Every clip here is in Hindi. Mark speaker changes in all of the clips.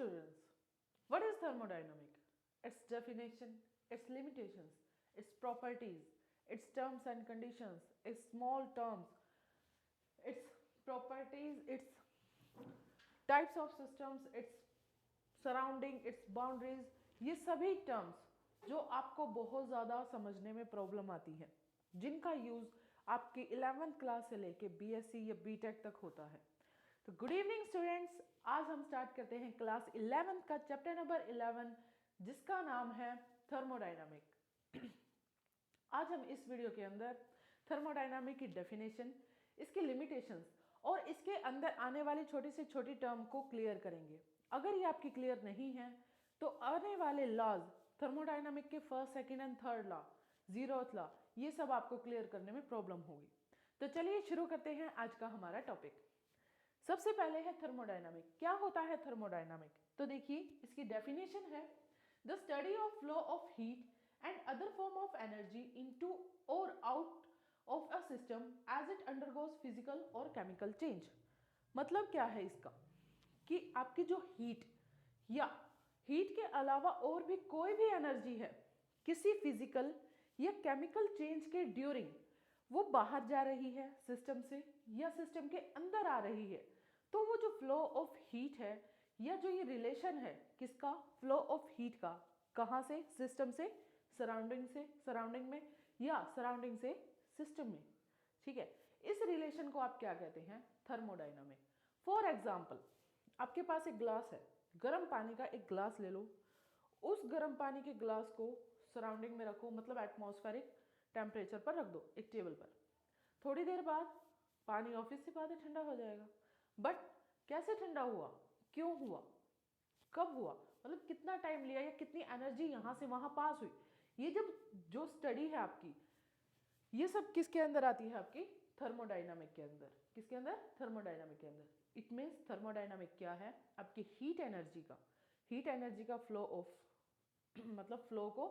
Speaker 1: students, what is thermodynamic? Its definition, its limitations, its properties, its terms and conditions, its small terms, its properties, its types of systems, its surrounding, its boundaries, ये सभी टर्म्स जो आपको बहुत ज़्यादा समझने में प्रॉब्लम आती है, जिनका यूज़ आपकी 11th क्लास से लेके बीएससी या बीटेक तक होता है। तो गुड इवनिंग स्टूडेंट्स, आज हम स्टार्ट करते हैं क्लास 11th का चैप्टर नंबर 11 जिसका नाम है थर्मोडायनामिक। आज हम इस वीडियो के अंदर थर्मोडायनामिक की डेफिनेशन, इसकी लिमिटेशंस और इसके अंदर आने वाली छोटी से छोटी टर्म को क्लियर करेंगे। अगर ये आपकी क्लियर नहीं है तो आने वाले लॉज, थर्मोडायनामिक के first, second and third law, 0th law, ये सब आपको क्लियर करने में प्रॉब्लम होगी। तो चलिए शुरू करते हैं आज का हमारा टॉपिक। सबसे पहले है थर्मोडायनामिक। क्या होता है थर्मोडायनामिक? तो देखिए इसकी डेफिनेशन है the study of flow of heat and other form of energy into और out of a system as it undergoes physical और केमिकल चेंज। मतलब क्या है इसका कि आपकी जो हीट या हीट के अलावा और भी कोई भी एनर्जी है किसी फिजिकल या केमिकल चेंज के ड्यूरिंग वो बाहर जा रही है सिस्टम से या सिस्टम के अंदर आ रही है, तो वो जो फ्लो ऑफ हीट है या जो ये रिलेशन है किसका, फ्लो ऑफ हीट का, कहाँ से, सिस्टम से सराउंडिंग में या सराउंडिंग से सिस्टम में, ठीक है, इस रिलेशन को आप क्या कहते हैं, थर्मोडायनामिक। फॉर एग्जाम्पल, आपके पास एक ग्लास है, गर्म पानी का एक ग्लास ले लो, उस गर्म पानी के ग्लास को सराउंडिंग में रखो, मतलब एटमॉस्फेरिक टेम्परेचर पर रख दो एक टेबल पर। थोड़ी देर बाद पानी ऑफिस से बाहर ठंडा हो जाएगा। बट कैसे ठंडा हुआ, क्यों हुआ, कब हुआ, मतलब कितना टाइम लिया या कितनी एनर्जी यहाँ से वहाँ पास हुई, ये जब जो स्टडी है आपकी, ये सब किसके अंदर आती है, आपकी थर्मोडायनामिक के अंदर। किसके अंदर? थर्मोडायनामिक के अंदर। इट मीन्स थर्मोडायनामिक क्या है, आपकी हीट एनर्जी का फ्लो ऑफ मतलब फ्लो को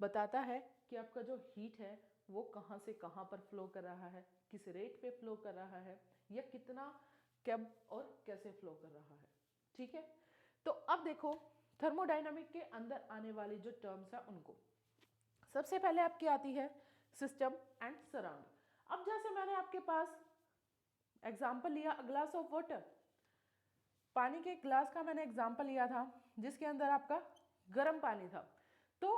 Speaker 1: बताता है कि आपका जो हीट है वो कहाँ से कहाँ पर फ्लो कर रहा है, किस रेट पे फ्लो कर रहा है या कितना, कब और कैसे फ्लो कर रहा है। ठीक है, तो अब देखो थर्मोडायनामिक के अंदर आने वाली जो टर्म्स है उनको, सबसे पहले आपकी आती है सिस्टम एंड सराउंडिंग। अब जैसे मैंने आपके पास एग्जाम्पल लिया ग्लास ऑफ वाटर, पानी के ग्लास का मैंने एग्जाम्पल लिया था जिसके अंदर आपका गर्म पानी था, तो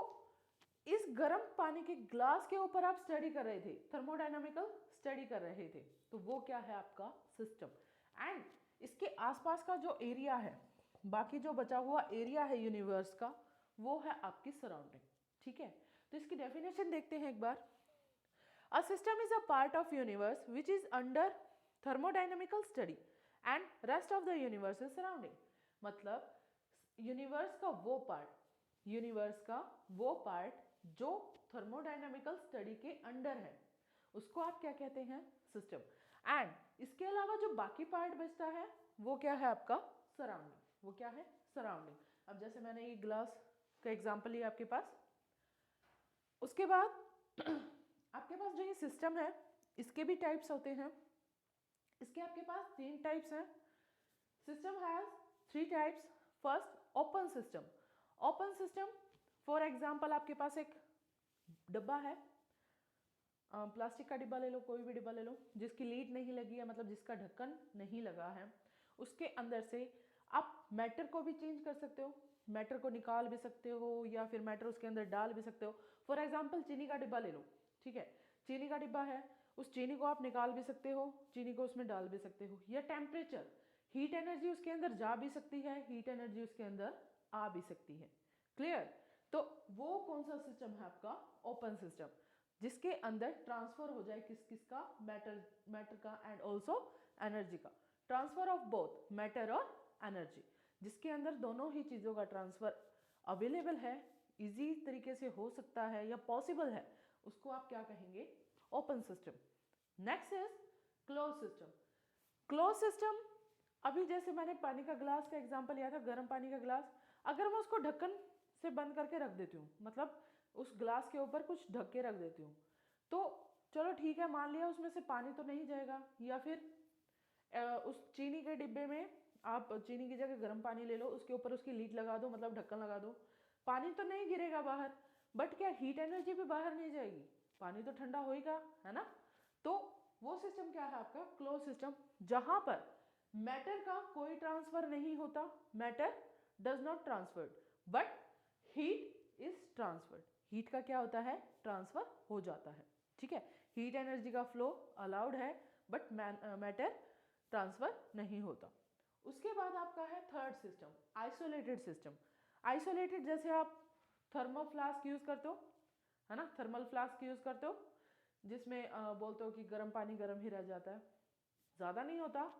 Speaker 1: इस गर्म पानी के ग्लास के ऊपर आप स्टडी कर रहे थे, थर्मोडायनामिकल स्टडी कर रहे थे, तो वो क्या है आपका सिस्टम। एंड इसके आसपास का जो एरिया है, बाकी जो बचा हुआ एरिया है यूनिवर्स का, वो है आपकी सराउंडिंग। ठीक है, तो इसकी डेफिनेशन देखते हैं एक बार। A system is a part of universe which is under thermodynamical study and rest of the universe is surrounding. मतलब यूनिवर्स का वो पार्ट जो थर्मोडायनामिकल स्टडी के अंडर है, उसको आप क्या कहते हैं, सिस्टम। एंड इसके अलावा जो बाकी पार्ट बचता है वो क्या है आपका सराउंडिंग। वो क्या है, सराउंडिंग। अब जैसे मैंने ये ग्लास का एग्जांपल लिया आपके पास, उसके बाद आपके पास जो ये सिस्टम है इसके भी टाइप्स होते हैं। इसके आपके पास 3 टाइप्स हैं। System has 3 types. First, open system. For example आपके पास एक डब्बा है, प्लास्टिक का डिब्बा ले लो, कोई भी डिब्बा ले लो जिसकी लीड नहीं लगी है, मतलब जिसका ढक्कन नहीं लगा है, उसके अंदर से आप मैटर को भी चेंज कर सकते हो, मैटर को निकाल भी सकते हो या फिर मैटर उसके अंदर डाल भी सकते हो। फॉर एग्जाम्पल चीनी का डिब्बा ले लो, ठीक है, चीनी का डिब्बा है, उस चीनी को आप निकाल भी सकते हो, चीनी को उसमें डाल भी सकते हो। या टेम्परेचर, हीट एनर्जी उसके अंदर जा भी सकती है, हीट एनर्जी उसके अंदर आ भी सकती है। क्लियर? तो वो कौन सा सिस्टम है आपका, ओपन सिस्टम, जिसके अंदर ट्रांसफर हो जाए किसका, मैटर का एंड ऑल्सो एनर्जी का, ट्रांसफर ऑफ बोथ मैटर और एनर्जी, जिसके अंदर दोनों ही चीज़ों का ट्रांसफर अवेलेबल है, इजी तरीके से हो सकता है या पॉसिबल है, उसको आप क्या कहेंगे, open system. Next is close system. अभी जैसे मैंने पानी का ग्लास का एग्जांपल लिया था, गर्म पानी का ग्लास, अगर मैं उसको ढक्कन से बंद करके रख देती हूँ, मतलब उस ग्लास के ऊपर कुछ ढक के रख देती हूँ, तो चलो ठीक है, मान लिया उसमें से पानी तो नहीं जाएगा, या फिर उस चीनी के डिब्बे में आप चीनी की जगह गर्म पानी ले लो, उसके ऊपर उसकी लीड लगा दो, मतलब ढक्कन लगा दो, पानी तो नहीं गिरेगा बाहर, बट क्या हीट एनर्जी भी बाहर नहीं जाएगी, पानी तो ठंडा होएगा, है ना। तो वो सिस्टम क्या है आपका क्लोज सिस्टम, जहां पर मैटर का कोई ट्रांसफर नहीं होता, matter does not transferred but heat is transferred, heat का क्या होता है ट्रांसफर हो जाता है, ठीक है। हीट एनर्जी का फ्लो अलाउड है बट मैटर ट्रांसफर नहीं होता। उसके बाद आपका है third system isolated system. Isolated जैसे आप थर्मल फ्लास्क यूज करते हो, है ना, थर्मल फ्लास्क यूज करते हो जिसमें बोलते हो कि गर्म पानी गर्म ही रह जाता है, ज़्यादा नहीं होता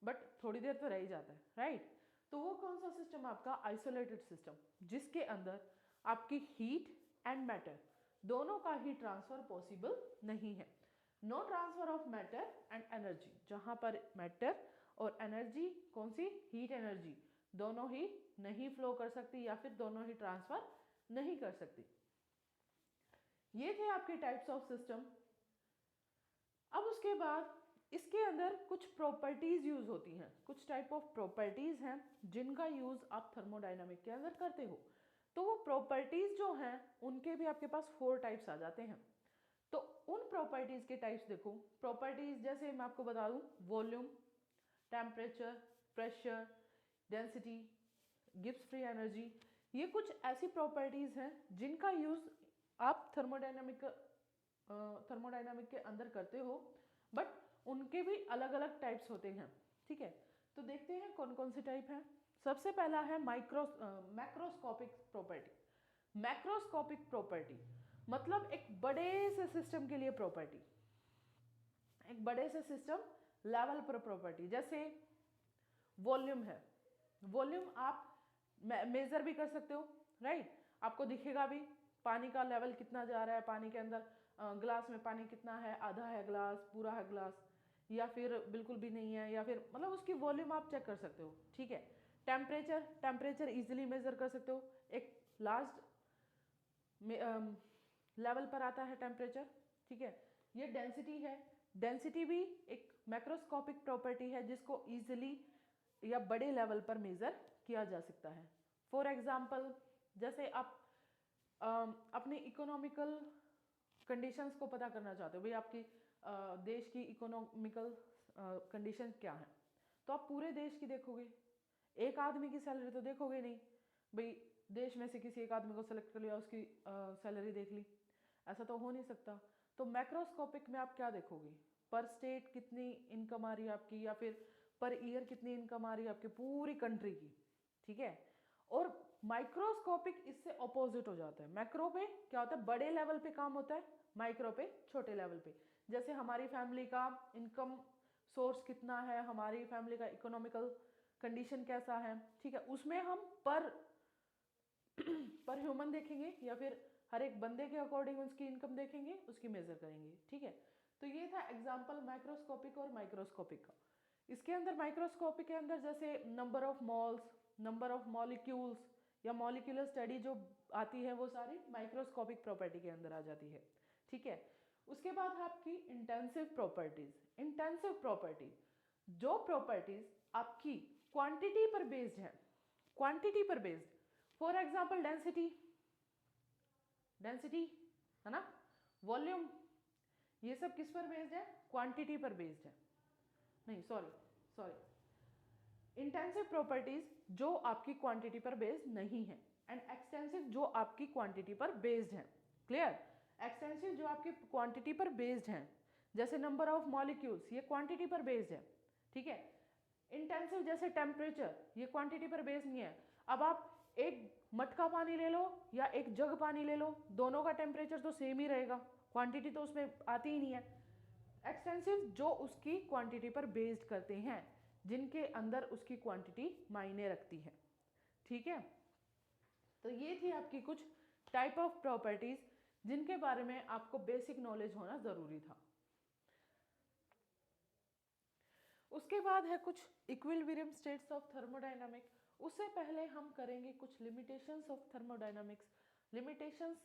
Speaker 1: बट थोड़ी देर तो रह ही जाता है, राइट। तो वो कौन सा सिस्टम आपका आइसोलेटेड सिस्टम, जिसके अंदर आपकी हीट एंड मैटर दोनों का ही ट्रांसफर पॉसिबल नहीं है। No transfer of matter and energy, जहां पर मैटर और एनर्जी कौन सी हीट एनर्जी दोनों ही नहीं फ्लो कर सकती या फिर दोनों ही ट्रांसफर नहीं कर सकती। ये थे आपके टाइप्स ऑफ सिस्टम। अब उसके बाद इसके अंदर कुछ प्रॉपर्टीज यूज होती हैं, कुछ टाइप ऑफ प्रॉपर्टीज हैं जिनका यूज आप थर्मोडायनामिक के अंदर करते हो। तो वो प्रॉपर्टीज जो हैं उनके भी आपके पास 4 टाइप्स आ जाते हैं। तो उन प्रॉपर्टीज के टाइप्स देखो, प्रॉपर्टीज जैसे मैं आपको बता दूं, volume, temperature, pressure, density, Gibbs free energy, ये कुछ ऐसी प्रॉपर्टीज हैं जिनका यूज आप थर्मोडायनामिक के अंदर करते हो, बट उनके भी अलग अलग टाइप्स होते हैं, ठीक है। तो देखते हैं कौन कौन से टाइप हैं। सबसे पहला है मैक्रोस्कोपिक प्रॉपर्टी। मैक्रोस्कोपिक प्रॉपर्टी मतलब एक बड़े से सिस्टम के लिए प्रॉपर्टी, एक बड़े से सिस्टम लेवल पर प्रॉपर्टी। जैसे वॉल्यूम है, वॉल्यूम आप मेजर भी कर सकते हो, राइट। आपको दिखेगा भी पानी का लेवल कितना जा रहा है पानी के अंदर, ग्लास में पानी कितना है, आधा है ग्लास, पूरा है ग्लास, या फिर बिल्कुल भी नहीं है, या फिर मतलब उसकी वॉल्यूम आप चेक कर सकते हो, ठीक है। टेम्परेचर, टेम्परेचर इजीली मेजर कर सकते हो, एक लास्ट लेवल पर आता है टेम्परेचर, ठीक है। ये डेंसिटी है, डेंसिटी भी एक मैक्रोस्कोपिक प्रॉपर्टी है जिसको इजीली या बड़े लेवल पर मेजर किया जा सकता है। फॉर एग्जाम्पल जैसे आप अपने इकोनॉमिकल कंडीशंस को पता करना चाहते हो, भाई आपकी देश की इकोनॉमिकल कंडीशन क्या है, तो आप पूरे देश की देखोगे, एक आदमी की सैलरी तो देखोगे नहीं, भाई देश में से किसी एक आदमी को सेलेक्ट कर लिया, उसकी सैलरी देख ली, ऐसा तो हो नहीं सकता। तो मैक्रोस्कोपिक में आप क्या देखोगे, पर स्टेट कितनी इनकम आ रही है आपकी, या फिर पर ईयर कितनी इनकम आ रही है आपकी पूरी कंट्री की, ठीक है। और माइक्रोस्कोपिक इससे ऑपोजिट हो जाता है। मैक्रो पे क्या होता है, बड़े लेवल पे काम होता है, माइक्रो पे छोटे लेवल पे। जैसे हमारी फैमिली का इनकम सोर्स कितना है, हमारी फैमिली का इकोनॉमिकल कंडीशन कैसा है, ठीक है, उसमें हम पर ह्यूमन देखेंगे, या फिर हर एक बंदे के अकॉर्डिंग उसकी इनकम देखेंगे, उसकी मेजर करेंगे, ठीक है। तो ये था एग्जांपल मैक्रोस्कोपिक और माइक्रोस्कोपिक का। इसके अंदर माइक्रोस्कोपिक के अंदर जैसे number of moles, number of molecules या मॉलिक्यूलर स्टडी जो आती है वो सारी माइक्रोस्कोपिक प्रॉपर्टी के अंदर आ जाती है, ठीक है। उसके बाद है आपकी इंटेंसिव प्रॉपर्टीज। इंटेंसिव प्रॉपर्टी जो प्रॉपर्टीज आपकी क्वांटिटी पर बेस्ड है, क्वांटिटी पर based. For example density, density है ना, वॉल्यूम, ये सब किस पर बेस्ड है, क्वांटिटी पर बेस्ड है। नहीं सॉरी सॉरी, इंटेंसिव प्रॉपर्टीज जो आपकी क्वांटिटी पर बेस्ड नहीं है, एंड एक्सटेंसिव जो आपकी क्वांटिटी पर बेस्ड है। क्लियर, एक्सटेंसिव जो आपकी क्वांटिटी पर बेस्ड है, जैसे नंबर ऑफ मॉलिक्यूल्स, ये क्वांटिटी पर बेस्ड है, ठीक है। इंटेंसिव जैसे टेम्परेचर, ये क्वांटिटी पर बेस्ड नहीं है। अब आप एक मटका पानी ले लो या एक जग पानी ले लो, दोनों का टेम्परेचर तो सेम ही रहेगा, क्वांटिटी तो उसमें आती ही नहीं है। एक्सटेंसिव जो उसकी क्वांटिटी पर बेस्ड करते हैं, जिनके अंदर उसकी क्वांटिटी मायने रखती है, ठीक है। तो ये थी आपकी कुछ टाइप ऑफ प्रॉपर्टीज जिनके बारे में आपको बेसिक नॉलेज होना जरूरी था। उसके बाद है कुछ इक्विलिब्रियम स्टेट्स ऑफ थर्मोडायनामिक। उससे पहले हम करेंगे कुछ लिमिटेशंस ऑफ थर्मोडायनामिक्स। लिमिटेशंस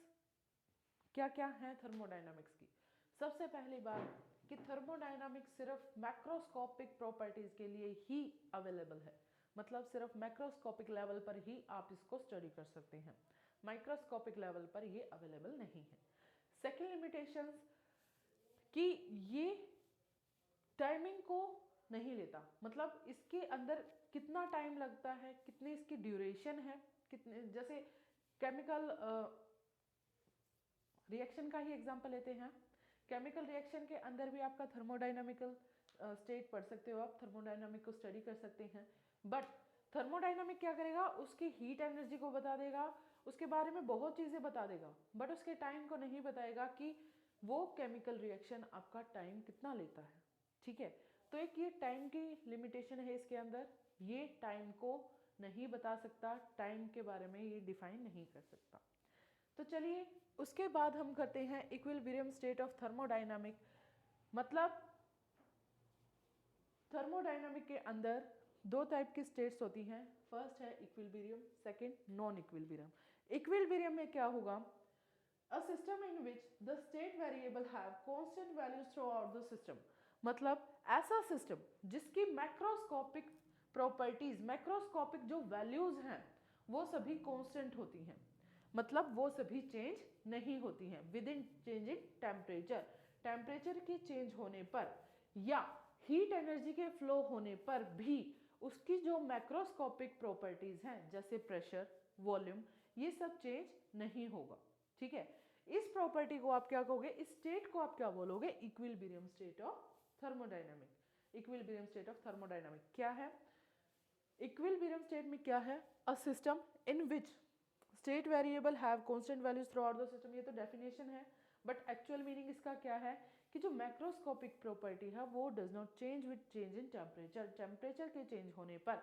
Speaker 1: क्या क्या हैं थर्मोडायनामिक्स की। सबसे पहली बात कि थर्मोडायनामिक्स सिर्फ मैक्रोस्कोपिक प्रॉपर्टीज के लिए ही अवेलेबल है, मतलब सिर्फ मैक्रोस्कोपिक लेवल पर ही आप इसको स्टडी कर सकते हैं, माइक्रोस्कोपिक लेवल पर ये अवेलेबल नहीं है। सेकेंड लिमिटेशंस कि ये टाइमिंग को नहीं लेता, मतलब इसके अंदर कितना टाइम लगता है, कितनी इसकी ड्यूरेशन है, कितने, जैसे केमिकल रिएक्शन का ही एग्जांपल लेते हैं। केमिकल रिएक्शन के अंदर भी आपका थर्मोडाइनमिकल स्टेट पढ़ सकते हो, आप थर्मोडाइनमिक को स्टडी कर सकते हैं। बट थर्मोडाइनमिक क्या करेगा, उसकी हीट एनर्जी को बता देगा, उसके बारे में बहुत चीज़ें बता देगा, बट उसके टाइम को नहीं बताएगा कि वो केमिकल रिएक्शन आपका टाइम कितना लेता है। ठीक है, तो एक ये टाइम की लिमिटेशन है इसके अंदर, ये टाइम को नहीं बता सकता, टाइम के बारे में ये डिफाइन नहीं कर सकता। तो चलिए उसके बाद हम करते हैं इक्विलिब्रियम स्टेट ऑफ थर्मोडायनामिक। मतलब थर्मोडायनामिक के अंदर दो टाइप की स्टेट्स होती हैं, फर्स्ट है equilibrium, second non equilibrium. Equilibrium में क्या होगा, a system in which the state variable have constant values through out the system. मतलब ऐसा सिस्टम जिसकी मैक्रोस्कोपिक प्रॉपर्टीज, मैक्रोस्कोपिक जो वैल्यूज हैं वो सभी कांस्टेंट होती हैं, मतलब वो सभी चेंज नहीं होती हैं with in change in temperature, temperature के चेंज होने पर या हीट एनर्जी के फ्लो होने पर भी उसकी जो मैक्रोस्कोपिक प्रॉपर्टीज हैं जैसे प्रेशर, वॉल्यूम, ये सब चेंज नहीं होगा। ठीक है, इस प्रॉपर्टी को आप क्या कहोगे, इस स्टेट को आप क्या बोलोगे, equilibrium state of thermodynamic. Equilibrium state of thermodynamic क्या है, इक्विलिब्रियम स्टेट में क्या है, a system in which state variable have constant values through out the system, ये तो डेफिनेशन है, बट एक्चुअल मीनिंग इसका क्या है कि जो मैक्रोस्कोपिक प्रॉपर्टी है वो does not change with change in temperature, temperature के चेंज होने पर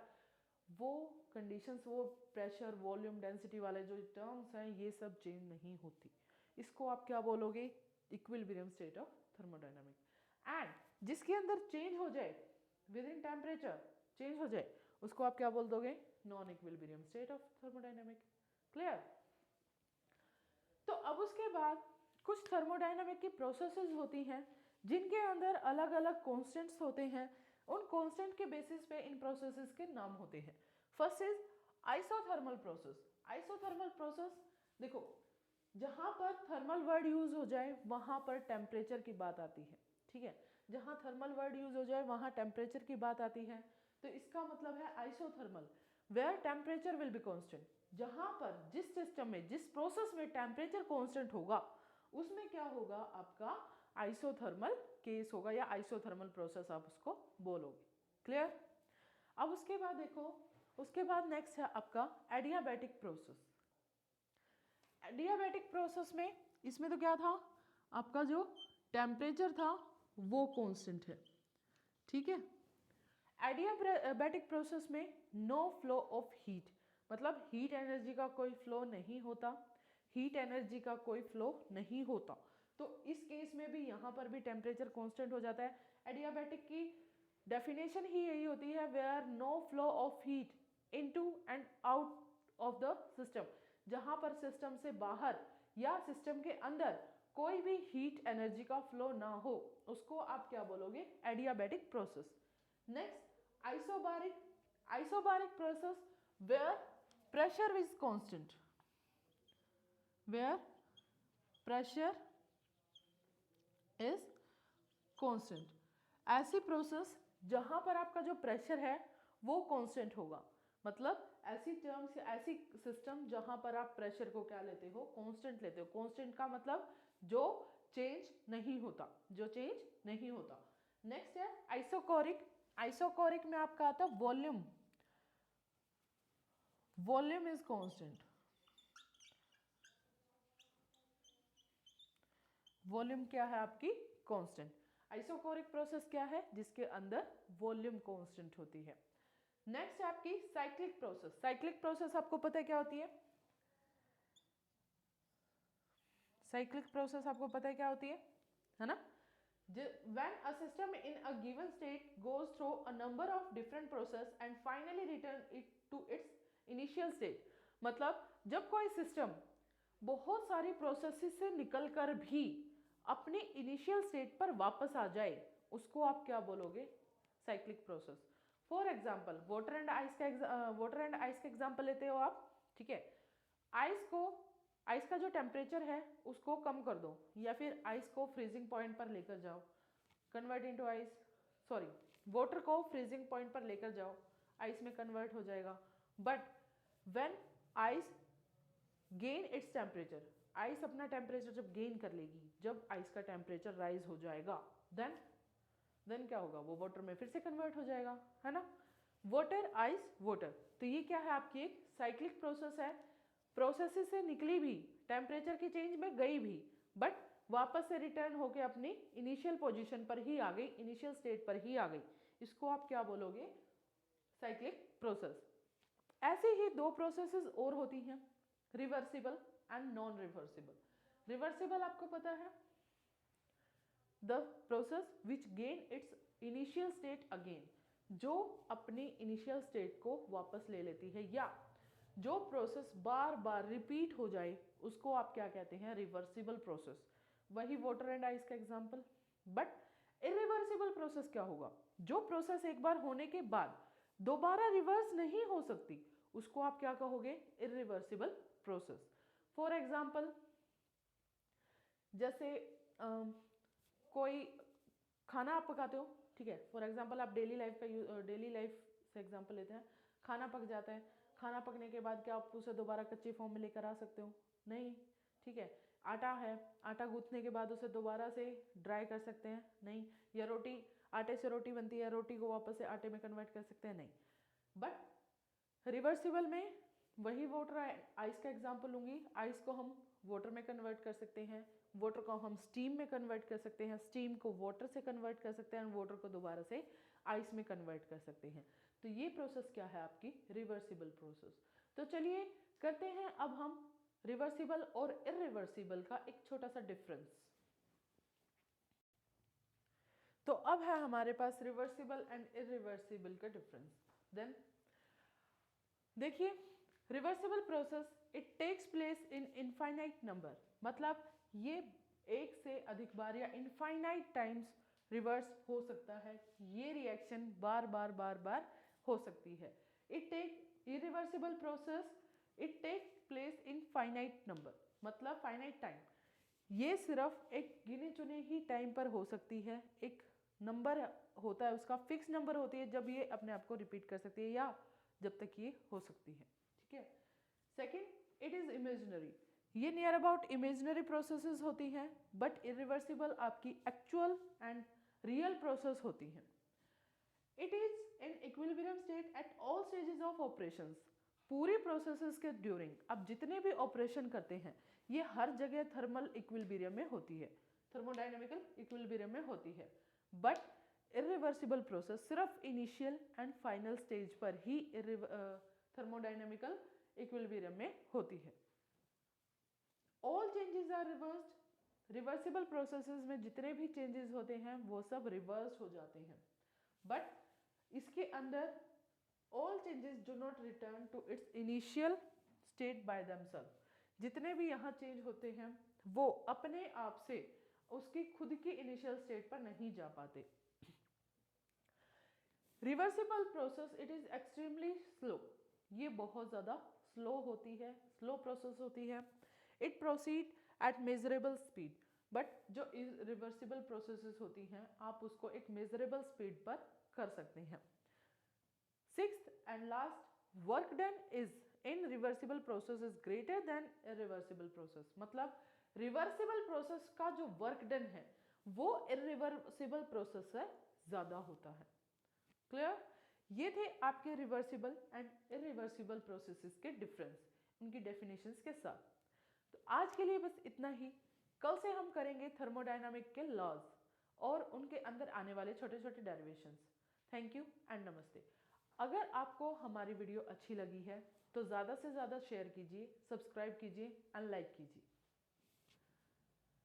Speaker 1: वो कंडीशंस, वो प्रेशर, वॉल्यूम, डेंसिटी वाले जो टर्म्स हैं ये सब चेंज नहीं होती। इसको आप क्या बोलोगे, equilibrium state of thermodynamic. And जिसके अंदर चेंज हो जाए विद इन टेम्परेचर, चेंज हो जाए, उसको आप क्या बोल दोगे, non equilibrium state of thermodynamic. Clear. तो अब उसके बाद कुछ थर्मोडायनामिक की प्रोसेसेस होती हैं जिनके अंदर अलग अलग कॉन्स्टेंट्स होते हैं, उन कॉन्स्टेंट के बेसिस पे इन प्रोसेसेस के नाम होते हैं। First is isothermal process. Isothermal process, देखो जहां पर थर्मल वर्ड यूज हो जाए वहां पर टेम्परेचर की बात आती है। ठीक है, जहां थर्मल वर्ड यूज हो जाए वहां टेम्परेचर की बात आती है, तो इसका मतलब है isothermal, where temperature will be constant. जहां पर जिस सिस्टम में, जिस प्रोसेस में टेम्परेचर कांस्टेंट होगा उसमें क्या होगा, आपका आइसोथर्मल केस होगा या आइसोथर्मल प्रोसेस आप उसको बोलोगे। क्लियर। अब उसके बाद देखो, उसके बाद नेक्स्ट है आपका एडियाबैटिक प्रोसेस। एडियाबैटिक प्रोसेस में इसमें तो क्या था, आपका जो टेम्परेचर था वो कांस्टेंट है। ठीक है, एडियाबैटिक प्रोसेस में नो फ्लो ऑफ हीट, मतलब हीट एनर्जी का कोई फ्लो नहीं होता, हीट एनर्जी का कोई फ्लो नहीं होता। तो इस केस में भी यहाँ पर भी टेम्परेचर कांस्टेंट हो जाता है। एडियाबैटिक की डेफिनेशन ही यही होती है, where no flow of heat into and out of the system, जहां पर सिस्टम से बाहर या सिस्टम के अंदर कोई भी हीट एनर्जी का फ्लो ना हो, उसको आप क्या बोलोगे, adiabatic process. Next isobaric. Isobaric process where pressure is constant, where pressure is constant. ऐसी प्रोसेस जहां पर आपका जो प्रेशर है वो कांस्टेंट होगा, मतलब ऐसी टर्म्स, ऐसी सिस्टम जहां पर आप प्रेशर को क्या लेते हो, कांस्टेंट लेते हो। कांस्टेंट का मतलब जो चेंज नहीं होता, जो चेंज नहीं होता। नेक्स्ट है आइसोकोरिक। आइसोकोरिक में आपका आता है volume, volume is constant, volume क्या है आपकी, कांस्टेंट। आइसोकोरिक प्रोसेस क्या है, जिसके अंदर वॉल्यूम कांस्टेंट होती है। नेक्स्ट है आपकी साइक्लिक प्रोसेस। साइक्लिक प्रोसेस आपको पता है क्या होती है, साइक्लिक प्रोसेस आपको पता है क्या होती है ना। When a system in a given state goes through a number of different process and finally return it to its initial state, मतलब जब कोई सिस्टम बहुत सारी प्रोसेसेस से निकलकर भी अपने इनिशियल स्टेट पर वापस आ जाए, उसको आप क्या बोलोगे, cyclic process. For example water and ice का एग्जाम्पल लेते हो आप, ठीक है। आइस का जो टेम्परेचर है उसको कम कर दो, या फिर आइस को फ्रीजिंग पॉइंट पर लेकर जाओ, convert into ice, sorry water को फ्रीजिंग पॉइंट पर लेकर जाओ, आइस में कन्वर्ट हो जाएगा। But when ice gain its temperature, ice अपना टेम्परेचर जब गेन कर लेगी, जब आइस का टेम्परेचर राइज हो जाएगा, देन क्या होगा, वो वाटर में फिर से कन्वर्ट हो जाएगा, है ना। वाटर आइस वाटर, तो ये क्या है, आपकी एक साइक्लिक प्रोसेस है। प्रोसेस से निकली भी, टेम्परेचर की चेंज में गई भी, बट वापस से रिटर्न होके अपनी इनिशियल पोजीशन पर ही आ गई, इनिशियल स्टेट पर ही आ गई। इसको आप क्या बोलोगे, साइक्लिक प्रोसेस। ऐसे ही दो प्रोसेसेस और होती हैं, reversible and non reversible. Reversible आपको पता है, the process which gain it's initial state again, जो अपनी इनिशियल स्टेट को वापस ले लेती है, या जो प्रोसेस बार बार रिपीट हो जाए उसको आप क्या कहते हैं, रिवर्सिबल प्रोसेस। वही वाटर एंड आइस का एग्जांपल। बट इरिवर्सिबल प्रोसेस क्या होगा, जो प्रोसेस एक बार होने के बाद दोबारा रिवर्स नहीं हो सकती, उसको आप क्या कहोगे, इरिवर्सिबल प्रोसेस। फॉर एग्जाम्पल, जैसे कोई खाना आप पकाते हो, ठीक है। फॉर एग्जाम्पल आप डेली लाइफ से एग्जाम्पल लेते हैं, खाना पक जाता है, खाना पकने के बाद क्या आप उसे दोबारा कच्चे फॉर्म में लेकर आ सकते हो, नहीं, ठीक है। आटा है, आटा गूंथने के बाद उसे दोबारा से ड्राई कर सकते हैं, नहीं। या रोटी, आटे से रोटी बनती है, रोटी को वापस से आटे में कन्वर्ट कर सकते हैं, नहीं। बट रिवर्सिबल में वही वाटर आइस का एग्जाम्पल लूंगी, आइस को हम वाटर में कन्वर्ट कर सकते हैं, वाटर को हम स्टीम में कन्वर्ट कर सकते हैं, स्टीम को वाटर से कन्वर्ट कर सकते हैं, वाटर को दोबारा से आइस में कन्वर्ट कर सकते हैं। तो ये प्रोसेस क्या है, आपकी रिवर्सिबल प्रोसेस। तो चलिए करते हैं अब हम रिवर्सिबल और इरिवर्सिबल का एक छोटा सा डिफरेंस। तो अब है हमारे पास रिवर्सिबल एंड इरिवर्सिबल का डिफरेंस। देन देखिए, reversible process it takes place in infinite number, मतलब ये एक से अधिक बार या इनफाइनाइट टाइम्स रिवर्स हो सकता है, ये रिएक्शन बार बार बार बार हो सकती है। Irreversible process it take place in finite number, मतलब फाइनाइट टाइम, ये सिर्फ एक गिने चुने ही टाइम पर हो सकती है, एक नंबर होता है उसका, फिक्स नंबर होती है जब ये अपने आप को रिपीट कर सकती है, या जब तक ये हो सकती है, ठीक है। सेकेंड, इट इज इमेजिनरी, ये नियर अबाउट इमेजिनरी प्रोसेसेस होती हैं, बट इरिवर्सिबल आपकी एक्चुअल एंड रियल प्रोसेस होती हैं। It is in equilibrium state at all stages of operations, पूरी प्रोसेसेस के ड्यूरिंग आप जितने भी ऑपरेशन करते हैं, ये हर जगह थर्मल इक्विलिब्रियम में होती है, थर्मोडायनेमिकल इक्विलिब्रियम में होती है। बट इरिवर्सिबल प्रोसेस सिर्फ इनिशियल एंड फाइनल स्टेज पर ही थर्मोडायनेमिकल इक्विलिब्रियम में होती है। All changes are reversed, reversible processes में जितने भी चेंजेस होते हैं वो सब रिवर्स हो जाते हैं। बट इसके अंदर all changes do not return to its initial state by themselves, जितने भी यहाँ चेंज होते हैं वो अपने आप से उसकी खुद की इनिशियल स्टेट पर नहीं जा पाते। Reversible process it is extremely slow, ये बहुत ज़्यादा स्लो होती है, स्लो प्रोसेस होती है। It proceed at measurable speed, but जो रिवर्सिबल प्रोसेसेस होती हैं आप उसको एक मेजरेबल स्पीड पर कर सकते हैं। Sixth and last, work done is in reversible process is greater than irreversible process, मतलब रिवर्सिबल प्रोसेस का जो वर्क डन है वो इरिवर्सिबल प्रोसेस से ज़्यादा होता है। क्लियर? ये थे आपके रिवर्सिबल एंड इरिवर्सिबल प्रोसेसेस के डिफरेंस, उनकी डेफिनेशंस के साथ। तो आज के लिए बस इतना ही। कल से हम करेंगे थर्मोडायनामिक के लॉज और उनके अंदर आने वाले छोटे छोटे डेरिवेशंस। थैंक यू एंड नमस्ते। अगर आपको हमारी वीडियो अच्छी लगी है तो ज़्यादा से ज़्यादा शेयर कीजिए, सब्सक्राइब कीजिए एंड लाइक कीजिए।